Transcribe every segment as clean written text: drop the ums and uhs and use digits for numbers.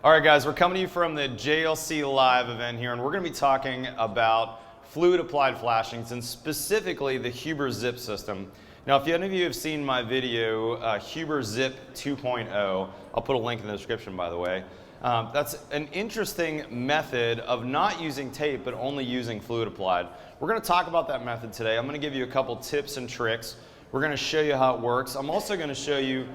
All right, guys, we're coming to you from the JLC Live event here, and we're going to be talking about fluid applied flashings and specifically the Huber Zip system. Now, if any of you have seen my video, Huber Zip 2.0, I'll put a link in the description, by the way. That's an interesting method of not using tape, but only using fluid applied. We're going to talk about that method today. I'm going to give you a couple tips and tricks. We're going to show you how it works. I'm also going to show you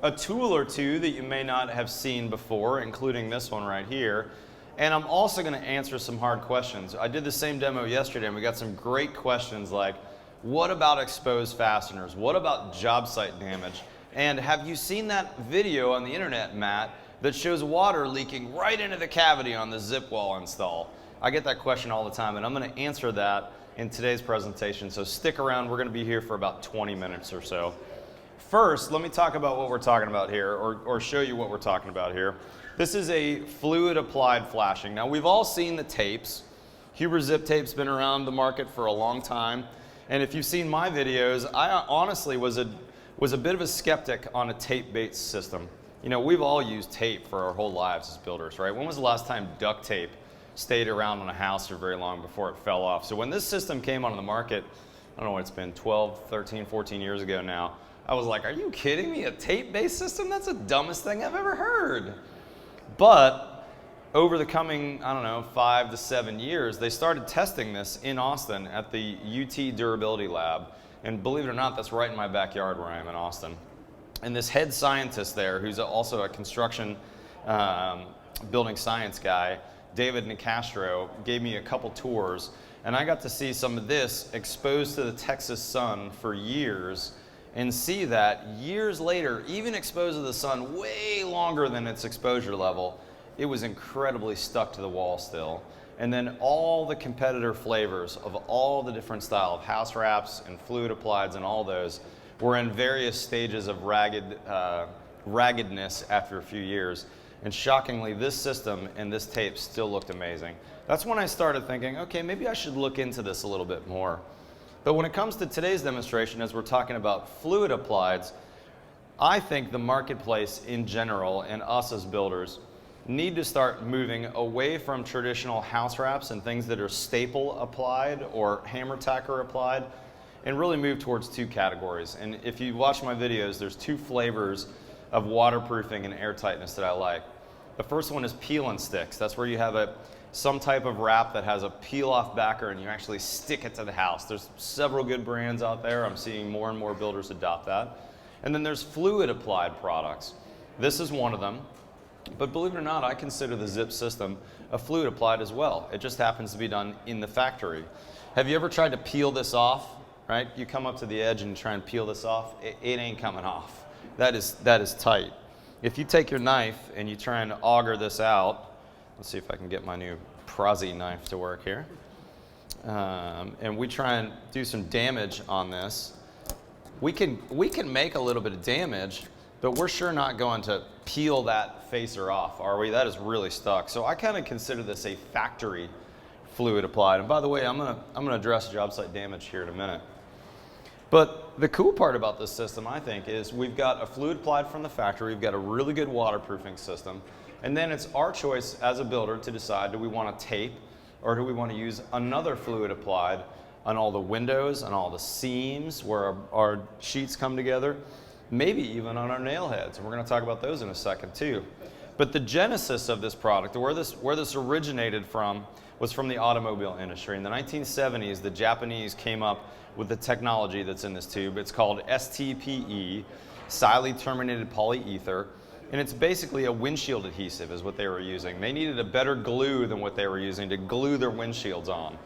a tool or two that you may not have seen before, including this one right here. And I'm also going to answer some hard questions. I did the same demo yesterday and we got some great questions like, what about exposed fasteners? What about job site damage? And have you seen that video on the internet, Matt, that shows water leaking right into the cavity on the zip wall install? I get that question all the time, and I'm going to answer that in today's presentation. So stick around. We're going to be here for about 20 minutes or so. First, let me talk about what we're talking about here, or show you what we're talking about here. This is a fluid applied flashing. Now, we've all seen the tapes. Huber Zip tape's been around the market for a long time. And if you've seen my videos, I honestly was a bit of a skeptic on a tape-based system. You know, we've all used tape for our whole lives as builders, right? When was the last time duct tape stayed around on a house for very long before it fell off? So when this system came onto the market, I don't know what it's been, 12, 13, 14 years ago now, I was like, are you kidding me? A tape-based system? That's the dumbest thing I've ever heard. But over the coming, I don't know, 5 to 7 years, they started testing this in Austin at the UT Durability Lab. And believe it or not, that's right in my backyard where I am in Austin. And this head scientist there, who's also a construction building science guy, David Nicastro, gave me a couple tours. And I got to see some of this exposed to the Texas sun for years, and see that years later, even exposed to the sun way longer than its exposure level, it was incredibly stuck to the wall still. And then all the competitor flavors of all the different style of house wraps and fluid applieds and all those were in various stages of raggedness after a few years. And shockingly, this system and this tape still looked amazing. That's when I started thinking, okay, maybe I should look into this a little bit more. But when it comes to today's demonstration, as we're talking about fluid applieds, I think the marketplace in general and us as builders need to start moving away from traditional house wraps and things that are staple applied or hammer tacker applied, and really move towards two categories. And if you watch my videos, there's two flavors of waterproofing and airtightness that I like. The first one is peel and sticks. That's where you have some type of wrap that has a peel-off backer and you actually stick it to the house. There's several good brands out there. I'm seeing more and more builders adopt that. And then there's fluid applied products. This is one of them. But believe it or not, I consider the Zip system a fluid applied as well. It just happens to be done in the factory. Have you ever tried to peel this off, right? You come up to the edge and try and peel this off. It ain't coming off. That is tight. If you take your knife and you try and auger this out, let's see if I can get my new Prezi knife to work here. And we try and do some damage on this. We can make a little bit of damage, but we're sure not going to peel that facer off, are we? That is really stuck. So I kind of consider this a factory fluid applied. And by the way, I'm gonna address job site damage here in a minute. But the cool part about this system, I think, is we've got a fluid applied from the factory. We've got a really good waterproofing system. And then it's our choice as a builder to decide, do we want to tape or do we want to use another fluid applied on all the windows, on all the seams where our sheets come together, maybe even on our nail heads. And we're going to talk about those in a second too. But the genesis of this product, where this originated from, was from the automobile industry. In the 1970s, the Japanese came up with the technology that's in this tube. It's called STPE, silane terminated polyether. And it's basically a windshield adhesive is what they were using. They needed a better glue than what they were using to glue their windshields on.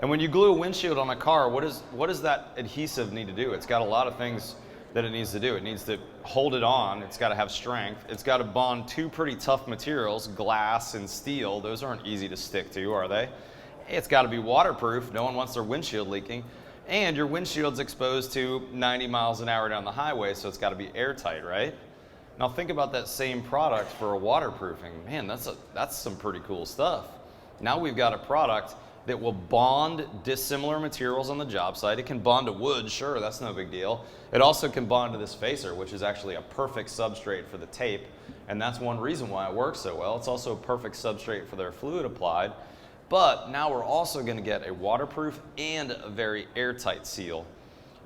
And when you glue a windshield on a car, what does that adhesive need to do? It's got a lot of things that it needs to do. It needs to hold it on. It's got to have strength. It's got to bond two pretty tough materials, glass and steel. Those aren't easy to stick to, are they? It's got to be waterproof. No one wants their windshield leaking. And your windshield's exposed to 90 miles an hour down the highway, so it's got to be airtight, right? Now think about that same product for a waterproofing. Man, that's some pretty cool stuff. Now we've got a product that will bond dissimilar materials on the job site. It can bond to wood, sure, that's no big deal. It also can bond to this facer, which is actually a perfect substrate for the tape, and that's one reason why it works so well. It's also a perfect substrate for their fluid applied, but now we're also going to get a waterproof and a very airtight seal.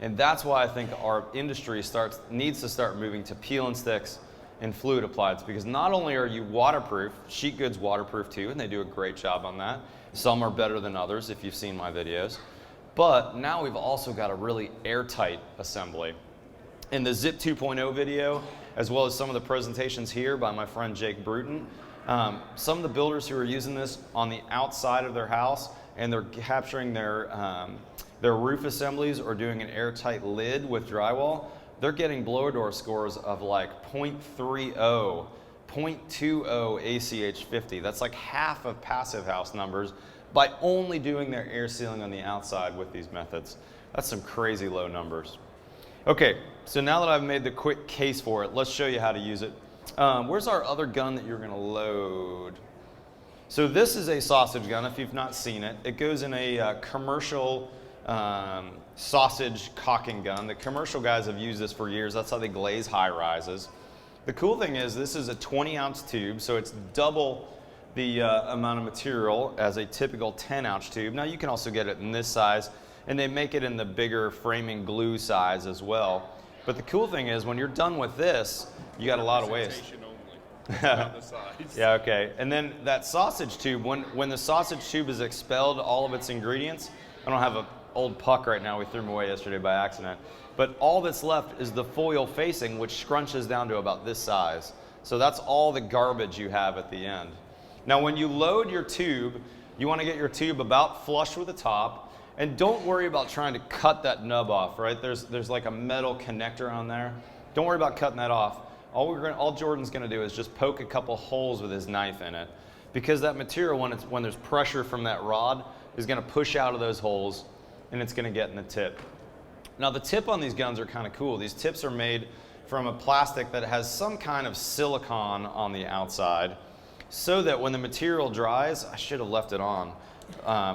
And that's why I think our industry needs to start moving to peel and sticks and fluid applieds, because not only are you waterproof, sheet goods waterproof too, and they do a great job on that. Some are better than others if you've seen my videos. But now we've also got a really airtight assembly. In the Zip 2.0 video, as well as some of the presentations here by my friend Jake Bruton, some of the builders who are using this on the outside of their house and they're capturing their roof assemblies or doing an airtight lid with drywall, they're getting blower door scores of like 0.30, 0.20 ACH 50. That's like half of passive house numbers by only doing their air sealing on the outside with these methods. That's some crazy low numbers. Okay, so now that I've made the quick case for it, let's show you how to use it. Where's our other gun that you're gonna load? So this is a sausage gun if you've not seen it. It goes in a commercial sausage caulking gun. The commercial guys have used this for years. That's how they glaze high rises. The cool thing is this is a 20-ounce tube, so it's double the amount of material as a typical 10-ounce tube. Now you can also get it in this size, and they make it in the bigger framing glue size as well. But the cool thing is when you're done with this, you got a lot of waste. Not the size. Yeah, okay. And then that sausage tube, when the sausage tube is expelled all of its ingredients, I don't have an old puck right now, we threw them away yesterday by accident, but all that's left is the foil facing, which scrunches down to about this size. So that's all the garbage you have at the end. Now when you load your tube, you want to get your tube about flush with the top, and don't worry about trying to cut that nub off, right? There's like a metal connector on there. Don't worry about cutting that off. All Jordan's going to do is just poke a couple holes with his knife in it, because that material, when there's pressure from that rod, is going to push out of those holes, and it's going to get in the tip. Now the tip on these guns are kind of cool. These tips are made from a plastic that has some kind of silicone on the outside, so that when the material dries, I should have left it on.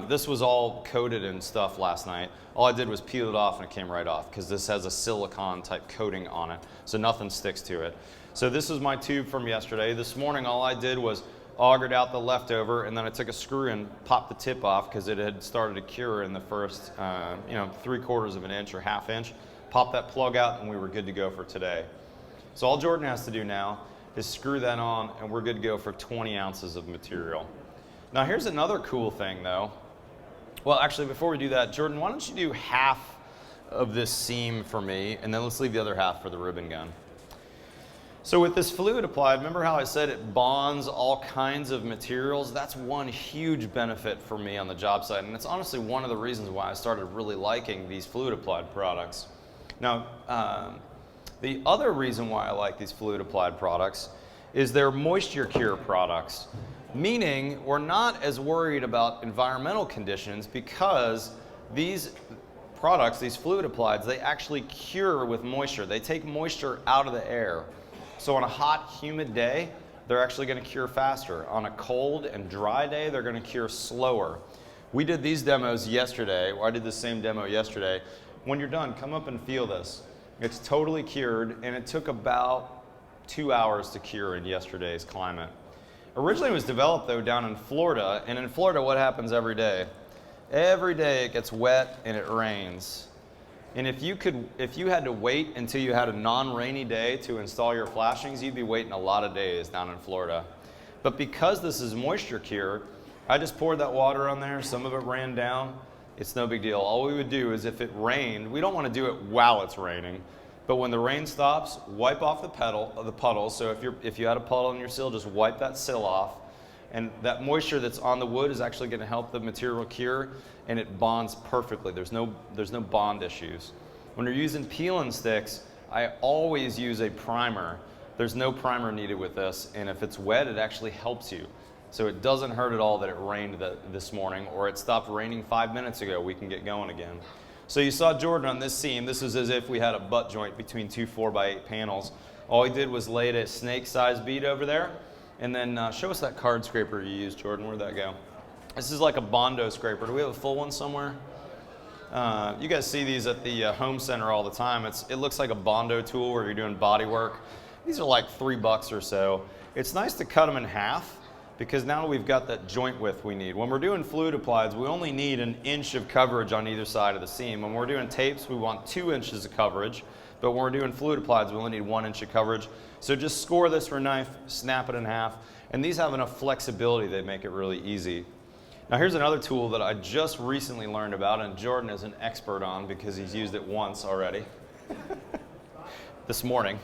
This was all coated and stuff last night. All I did was peel it off and it came right off, because this has a silicone type coating on it, so nothing sticks to it. So this is my tube from yesterday. This morning all I did was augered out the leftover, and then I took a screw and popped the tip off because it had started to cure in the first 3/4 of an inch or ½ inch. Popped that plug out and we were good to go for today. So all Jordan has to do now is screw that on and we're good to go for 20 ounces of material. Now here's another cool thing though. Well, actually before we do that, Jordan, why don't you do half of this seam for me, and then let's leave the other half for the ribbon gun. So with this fluid applied, remember how I said it bonds all kinds of materials? That's one huge benefit for me on the job site, and it's honestly one of the reasons why I started really liking these fluid applied products. Now, the other reason why I like these fluid applied products is they're moisture cure products, meaning we're not as worried about environmental conditions, because these products, these fluid applieds, they actually cure with moisture. They take moisture out of the air. So on a hot, humid day, they're actually going to cure faster. On a cold and dry day, they're going to cure slower. We did these demos yesterday, or I did the same demo yesterday. When you're done, come up and feel this. It's totally cured, and it took about 2 hours to cure in yesterday's climate. Originally it was developed though down in Florida, and in Florida what happens every day? Every day it gets wet and it rains. And if you had to wait until you had a non-rainy day to install your flashings, you'd be waiting a lot of days down in Florida. But because this is moisture cure, I just poured that water on there, some of it ran down. It's no big deal. All we would do is if it rained, we don't want to do it while it's raining, but when the rain stops, wipe off the puddle. So if you had a puddle in your sill, just wipe that sill off. And that moisture that's on the wood is actually going to help the material cure, and it bonds perfectly. There's no bond issues. When you're using peel and sticks, I always use a primer. There's no primer needed with this, and if it's wet, it actually helps you. So it doesn't hurt at all that it rained this morning, or it stopped raining 5 minutes ago. We can get going again. So you saw Jordan on this seam. This is as if we had a butt joint between two 4x8 panels. All he did was laid a snake-sized bead over there. And then show us that card scraper you used, Jordan. Where'd that go? This is like a Bondo scraper. Do we have a full one somewhere? You guys see these at the home center all the time. It looks like a Bondo tool where you're doing body work. These are like $3 or so. It's nice to cut them in half because now we've got that joint width we need. When we're doing fluid applieds, we only need 1 inch of coverage on either side of the seam. When we're doing tapes, we want 2 inches of coverage. But when we're doing fluid applieds, we only need 1 inch of coverage. So just score this for a knife, snap it in half. And these have enough flexibility, they make it really easy. Now here's another tool that I just recently learned about, and Jordan is an expert on because he's used it once already, this morning.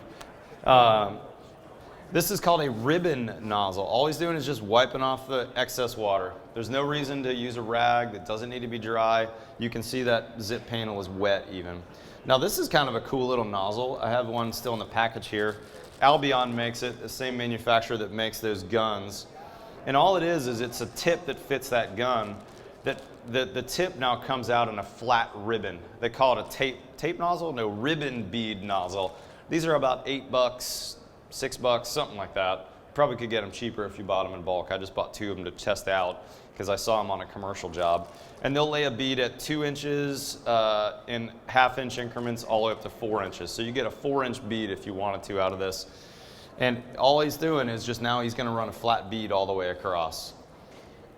This is called a ribbon nozzle. All he's doing is just wiping off the excess water. There's no reason to use a rag. It doesn't need to be dry. You can see that zip panel is wet even. Now this is kind of a cool little nozzle. I have one still in the package here. Albion makes it, the same manufacturer that makes those guns. And all it is it's a tip that fits that gun. The tip now comes out in a flat ribbon. They call it a tape nozzle? No, ribbon bead nozzle. These are about $8, $6, something like that. Probably could get them cheaper if you bought them in bulk. I just bought 2 of them to test out because I saw them on a commercial job. And they'll lay a bead at 2 inches in half-inch increments all the way up to 4 inches. So you get a 4-inch bead if you wanted to out of this. And all he's doing is just now he's going to run a flat bead all the way across.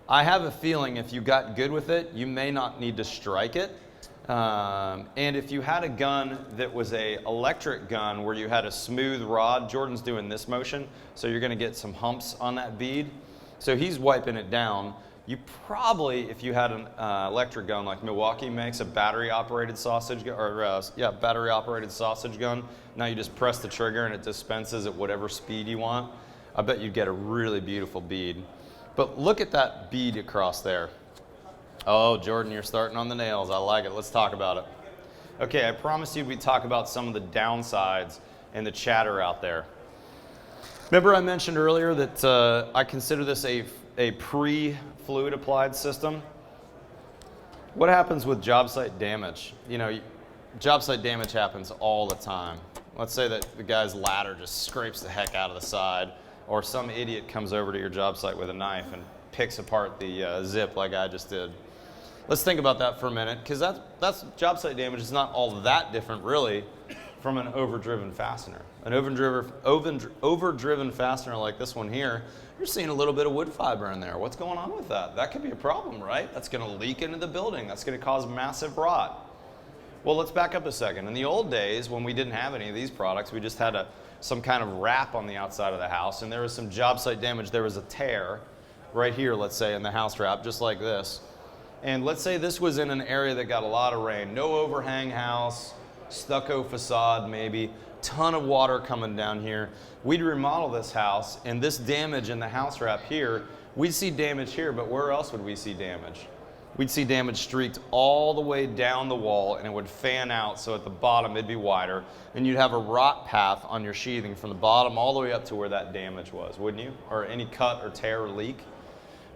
I have a feeling if you got good with it, you may not need to strike it. And if you had a gun that was a electric gun where you had a smooth rod, Jordan's doing this motion, so you're going to get some humps on that bead. So he's wiping it down. You probably, if you had an electric gun like Milwaukee makes, a battery-operated sausage gun, or battery-operated sausage gun. Now you just press the trigger and it dispenses at whatever speed you want. I bet you'd get a really beautiful bead. But look at that bead across there. Oh, Jordan, you're starting on the nails. I like it. Let's talk about it. Okay, I promised you we'd talk about some of the downsides and the chatter out there. Remember I mentioned earlier that I consider this a pre-fluid applied system? What happens with job site damage? You know, job site damage happens all the time. Let's say that the guy's ladder just scrapes the heck out of the side, or some idiot comes over to your job site with a knife and picks apart the zip like I just did. Let's think about that for a minute, because that's job site damage is not all that different really from an overdriven fastener. An overdriven fastener like this one here, you're seeing a little bit of wood fiber in there. What's going on with that? That could be a problem, right? That's going to leak into the building. That's going to cause massive rot. Well, let's back up a second. In the old days, when we didn't have any of these products, we just had some kind of wrap on the outside of the house, and there was some job site damage. There was a tear right here, let's say, in the house wrap, just like this. And let's say this was in an area that got a lot of rain. No overhang house, stucco facade maybe, ton of water coming down here. We'd remodel this house, and this damage in the house wrap here, we'd see damage here, but where else would we see damage? We'd see damage streaked all the way down the wall, and it would fan out, so at the bottom it'd be wider, and you'd have a rot path on your sheathing from the bottom all the way up to where that damage was, wouldn't you? Or any cut or tear or leak.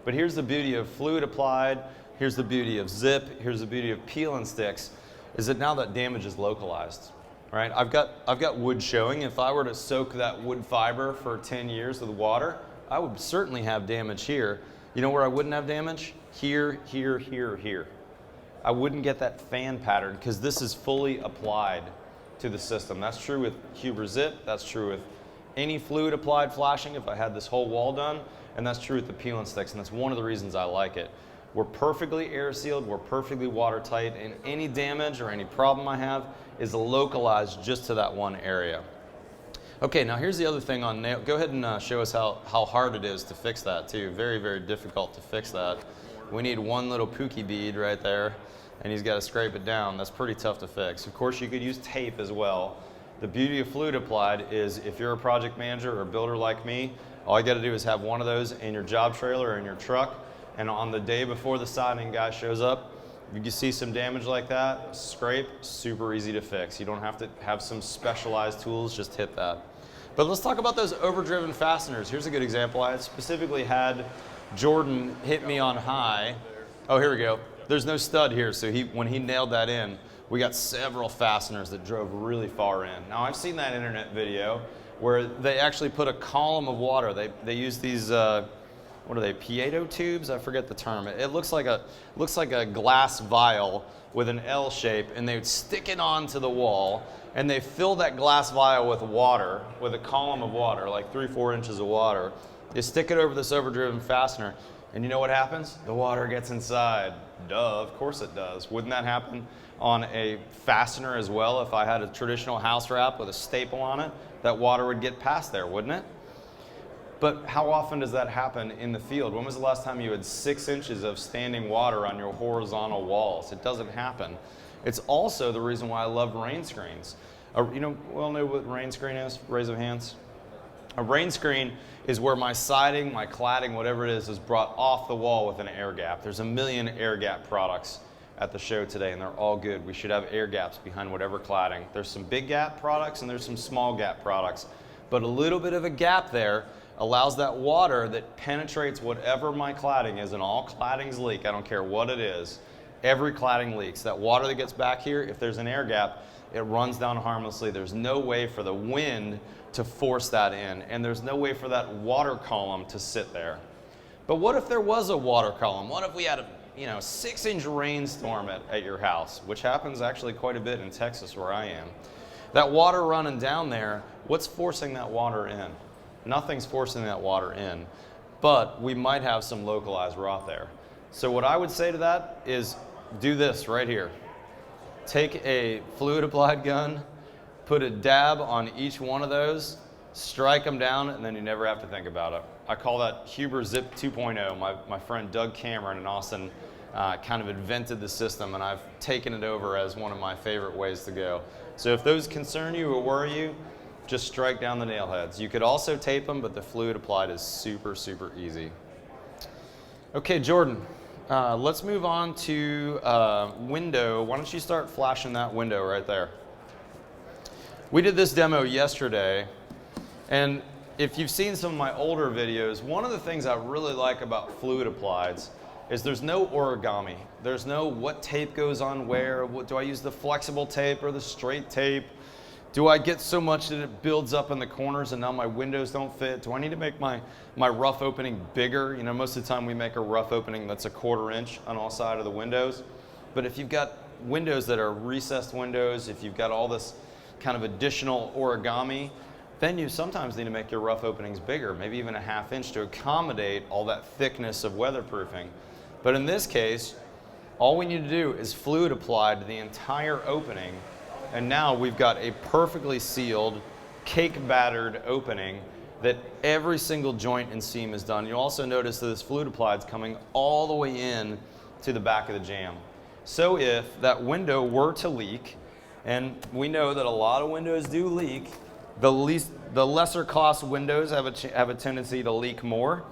But here's the beauty of fluid applied, here's the beauty of zip, here's the beauty of peel and sticks, is that now that damage is localized. Right? I've got wood showing. If I were to soak that wood fiber for 10 years with water, I would certainly have damage here. You know where I wouldn't have damage? Here, here, here, here. I wouldn't get that fan pattern because this is fully applied to the system. That's true with Huber Zip. That's true with any fluid applied flashing if I had this whole wall done. And that's true with the peel and sticks. And that's one of the reasons I like it. We're perfectly air sealed, we're perfectly watertight, and any damage or any problem I have is localized just to that one area. Okay, now here's the other thing on nail. Go ahead and show us how hard it is to fix that too. Very, very difficult to fix that. We need one little pookie bead right there, and he's got to scrape it down. That's pretty tough to fix. Of course, you could use tape as well. The beauty of fluid applied is if you're a project manager or a builder like me, all you got to do is have one of those in your job trailer or in your truck, and on the day before the siding guy shows up, if you see some damage like that, scrape, super easy to fix. You don't have to have some specialized tools, just hit that. But let's talk about those overdriven fasteners. Here's a good example. I specifically had Jordan hit me on high. Oh, here we go. There's no stud here, so when he nailed that in, we got several fasteners that drove really far in. Now, I've seen that internet video where they actually put a column of water. They use these what are they, Piezo tubes? I forget the term. It looks like a glass vial with an L shape, and they would stick it onto the wall, and they fill that glass vial with water, with a column of water, like 3-4 inches of water. They stick it over this overdriven fastener, and you know what happens? The water gets inside. Duh, of course it does. Wouldn't that happen on a fastener as well? If I had a traditional house wrap with a staple on it, that water would get past there, wouldn't it? But how often does that happen in the field? When was the last time you had 6 inches of standing water on your horizontal walls? It doesn't happen. It's also the reason why I love rain screens. You know, we all know what rain screen is? Raise of hands. A rain screen is where my siding, my cladding, whatever it is brought off the wall with an air gap. There's a million air gap products at the show today, and they're all good. We should have air gaps behind whatever cladding. There's some big gap products and there's some small gap products. But a little bit of a gap there allows that water that penetrates whatever my cladding is, and all claddings leak, I don't care what it is. Every cladding leaks. That water that gets back here, if there's an air gap, it runs down harmlessly. There's no way for the wind to force that in, and there's no way for that water column to sit there. But what if there was a water column? What if we had a 6-inch rainstorm at your house, which happens actually quite a bit in Texas where I am. That water running down there, what's forcing that water in? Nothing's forcing that water in, but we might have some localized rot there. So what I would say to that is do this right here. Take a fluid applied gun, put a dab on each one of those, strike them down, and then you never have to think about it. I call that Huber Zip 2.0. My friend Doug Cameron in Austin kind of invented the system, and I've taken it over as one of my favorite ways to go. So if those concern you or worry you, just strike down the nail heads. You could also tape them, but the fluid applied is super, super easy. Okay, Jordan, let's move on to window. Why don't you start flashing that window right there? We did this demo yesterday, and if you've seen some of my older videos, one of the things I really like about fluid applieds is there's no origami. There's no what tape goes on where. Do I use the flexible tape or the straight tape? Do I get so much that it builds up in the corners and now my windows don't fit? Do I need to make my rough opening bigger? You know, most of the time we make a rough opening that's 1/4 inch on all sides of the windows. But if you've got windows that are recessed windows, if you've got all this kind of additional origami, then you sometimes need to make your rough openings bigger, maybe even 1/2 inch to accommodate all that thickness of weatherproofing. But in this case, all we need to do is fluid apply to the entire opening, and now we've got a perfectly sealed, cake-battered opening that every single joint and seam is done. You'll also notice that this fluid applied is coming all the way in to the back of the jamb. So if that window were to leak, and we know that a lot of windows do leak, the lesser cost windows have a tendency to leak more.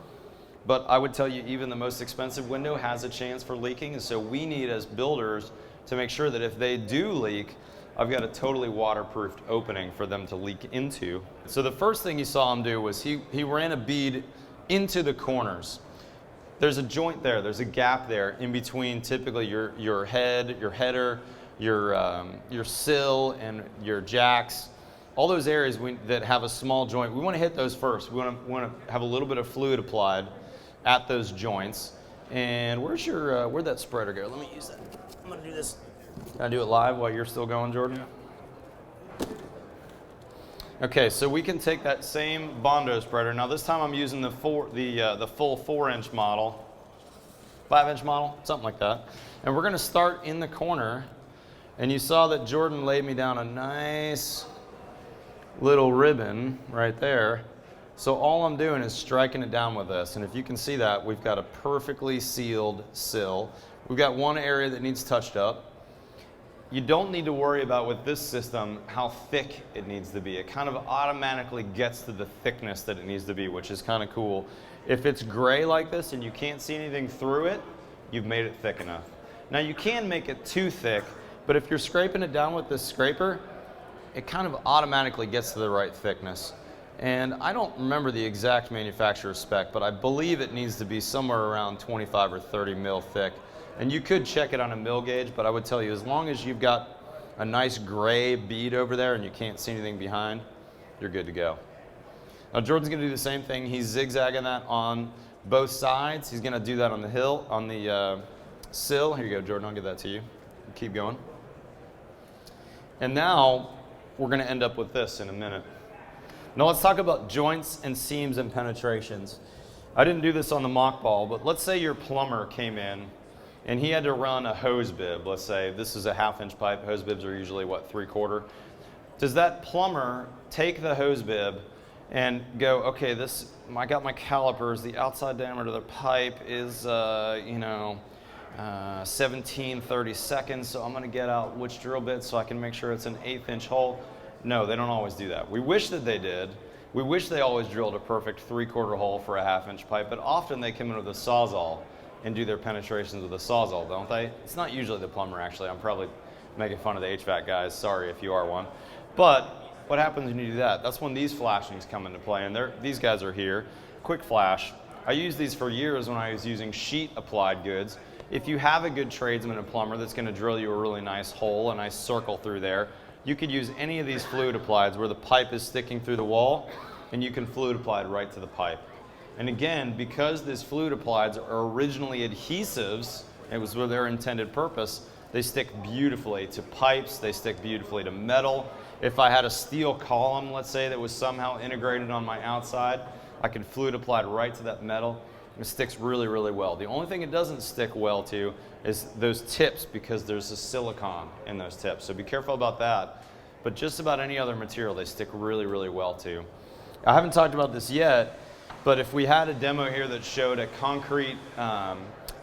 But I would tell you even the most expensive window has a chance for leaking. And so we need as builders to make sure that if they do leak, I've got a totally waterproofed opening for them to leak into. So the first thing you saw him do was he ran a bead into the corners. There's a joint there, there's a gap there in between typically your head, your header, your sill and your jacks. All those areas that have a small joint, we want to hit those first. We want to have a little bit of fluid applied at those joints. And where'd that spreader go? Let me use that. I'm going to do this. Can I do it live while you're still going, Jordan? Okay, so we can take that same Bondo spreader. Now this time I'm using the full 4-inch model, 5-inch model, something like that. And we're going to start in the corner. And you saw that Jordan laid me down a nice little ribbon right there. So all I'm doing is striking it down with this. And if you can see that, we've got a perfectly sealed sill. We've got one area that needs touched up. You don't need to worry about with this system how thick it needs to be. It kind of automatically gets to the thickness that it needs to be, which is kind of cool. If it's gray like this and you can't see anything through it, you've made it thick enough. Now you can make it too thick, but if you're scraping it down with this scraper, it kind of automatically gets to the right thickness. And I don't remember the exact manufacturer spec, but I believe it needs to be somewhere around 25 or 30 mil thick. And you could check it on a mil gauge, but I would tell you as long as you've got a nice gray bead over there and you can't see anything behind, you're good to go. Now Jordan's gonna do the same thing. He's zigzagging that on both sides. He's going to do that on the sill. Here you go, Jordan. I'll give that to you. Keep going. And now we're going to end up with this in a minute. Now let's talk about joints and seams and penetrations. I didn't do this on the mock ball, but let's say your plumber came in and he had to run a hose bib. Let's say this is a 1/2-inch pipe. Hose bibs are usually, what, 3/4? Does that plumber take the hose bib and go, okay, I got my calipers, the outside diameter of the pipe is, 17/32, so I'm going to get out which drill bit so I can make sure it's an 1/8-inch hole? No, they don't always do that. We wish that they did. We wish they always drilled a perfect 3/4 hole for a 1/2-inch pipe, but often they come in with a Sawzall and do their penetrations with a Sawzall, don't they? It's not usually the plumber, actually. I'm probably making fun of the HVAC guys. Sorry if you are one. But what happens when you do that? That's when these flashings come into play, and these guys are here. Quick flash. I used these for years when I was using sheet applied goods. If you have a good tradesman and plumber that's going to drill you a really nice hole, a nice circle through there, you could use any of these fluid applieds where the pipe is sticking through the wall, and you can fluid apply it right to the pipe. And again, because these fluid applieds are originally adhesives, it was for their intended purpose, they stick beautifully to pipes, they stick beautifully to metal. If I had a steel column, let's say, that was somehow integrated on my outside, I could fluid apply it right to that metal. It sticks really, really well. The only thing it doesn't stick well to is those tips, because there's a silicone in those tips. So be careful about that. But just about any other material, they stick really, really well to. I haven't talked about this yet, but if we had a demo here that showed a concrete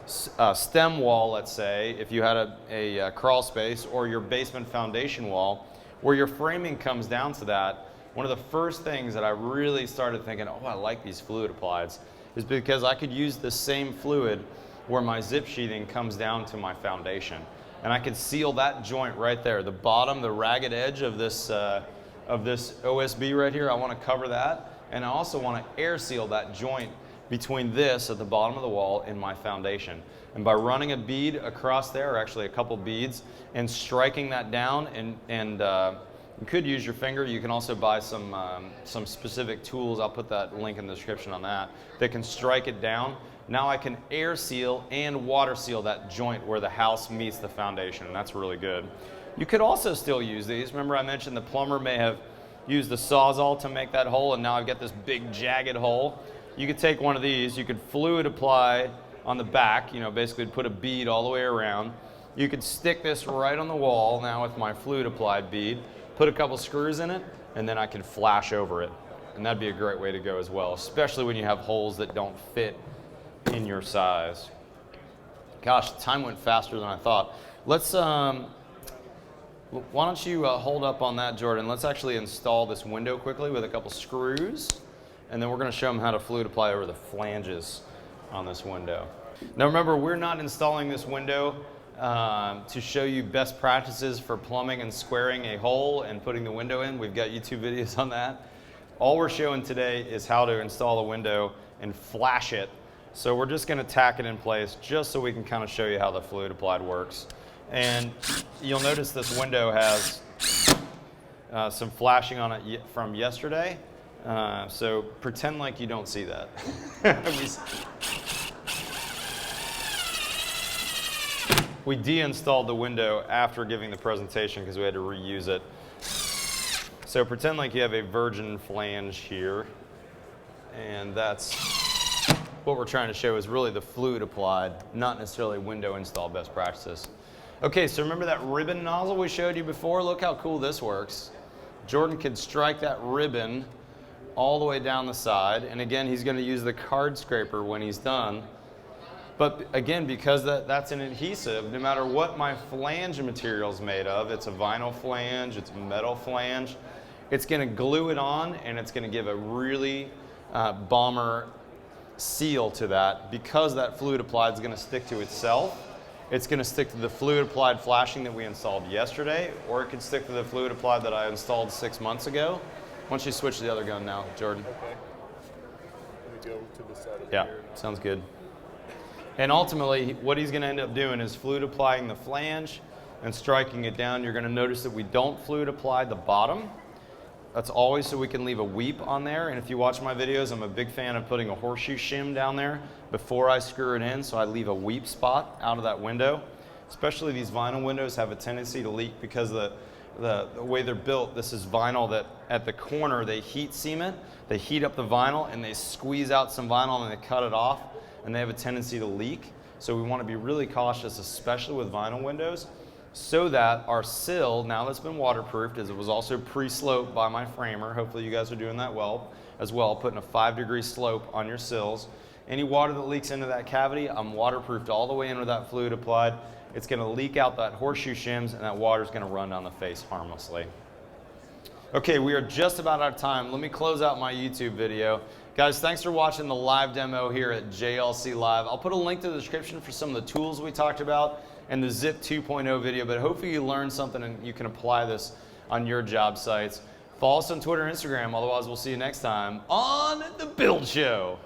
stem wall, let's say, if you had a crawl space or your basement foundation wall, where your framing comes down to that, one of the first things that I really started thinking, oh, I like these fluid applieds, is because I could use the same fluid where my zip sheathing comes down to my foundation. And I could seal that joint right there. The bottom, the ragged edge of this OSB right here, I want to cover that. And I also want to air seal that joint between this at the bottom of the wall and my foundation. And by running a bead across there, or actually a couple beads, and striking that down, and you could use your finger. You can also buy some specific tools. I'll put that link in the description on that. They can strike it down. Now I can air seal and water seal that joint where the house meets the foundation, and that's really good. You could also still use these. Remember I mentioned the plumber may have used the Sawzall to make that hole, and now I've got this big jagged hole. You could take one of these. You could fluid apply on the back, basically put a bead all the way around. You could stick this right on the wall now with my fluid applied bead, put a couple screws in it, and then I can flash over it. And that'd be a great way to go as well, especially when you have holes that don't fit in your size. Gosh, time went faster than I thought. Let's, why don't you hold up on that, Jordan? Let's actually install this window quickly with a couple screws, and then we're going to show them how to fluid apply over the flanges on this window. Now remember, we're not installing this window to show you best practices for plumbing and squaring a hole and putting the window in. We've got YouTube videos on that. All we're showing today is how to install a window and flash it. So we're just going to tack it in place just so we can kind of show you how the fluid applied works. And you'll notice this window has some flashing on it from yesterday. So pretend like you don't see that. We deinstalled the window after giving the presentation because we had to reuse it. So pretend like you have a virgin flange here, and that's what we're trying to show is really the fluid applied, not necessarily window install best practices. Okay, so remember that ribbon nozzle we showed you before? Look how cool this works. Jordan could strike that ribbon all the way down the side, and again, he's going to use the card scraper when he's done. But again, because that's an adhesive, no matter what my flange material is made of, it's a vinyl flange, it's a metal flange, it's going to glue it on, and it's going to give a really bomber seal to that. Because that fluid applied is going to stick to itself, it's going to stick to the fluid applied flashing that we installed yesterday, or it could stick to the fluid applied that I installed 6 months ago. Why don't you switch to the other gun now, Jordan? Okay. Let me go to the side of Yeah, here. sounds good. And ultimately, what he's going to end up doing is fluid applying the flange and striking it down. You're going to notice that we don't fluid apply the bottom That's always so we can leave a weep on there. And if you watch my videos, I'm a big fan of putting a horseshoe shim down there before I screw it in, so I leave a weep spot out of that window. Especially these vinyl windows have a tendency to leak because the way they're built. This is vinyl that at the corner they heat seam it, they heat up the vinyl and they squeeze out some vinyl and they cut it off, and they have a tendency to leak. So we want to be really cautious, especially with vinyl windows, so that our sill, now that's been waterproofed, as it was also pre-sloped by my framer, hopefully you guys are doing that well as well, putting a 5-degree slope on your sills. Any water that leaks into that cavity, I'm waterproofed all the way in with that fluid applied. It's going to leak out that horseshoe shims, and that water is going to run down the face harmlessly. Okay, we are just about out of time. Let me close out my YouTube video. Guys, thanks for watching the live demo here at JLC Live. I'll put a link to the description for some of the tools we talked about and the Zip 2.0 video, but hopefully you learned something and you can apply this on your job sites. Follow us on Twitter and Instagram, otherwise we'll see you next time on The Build Show.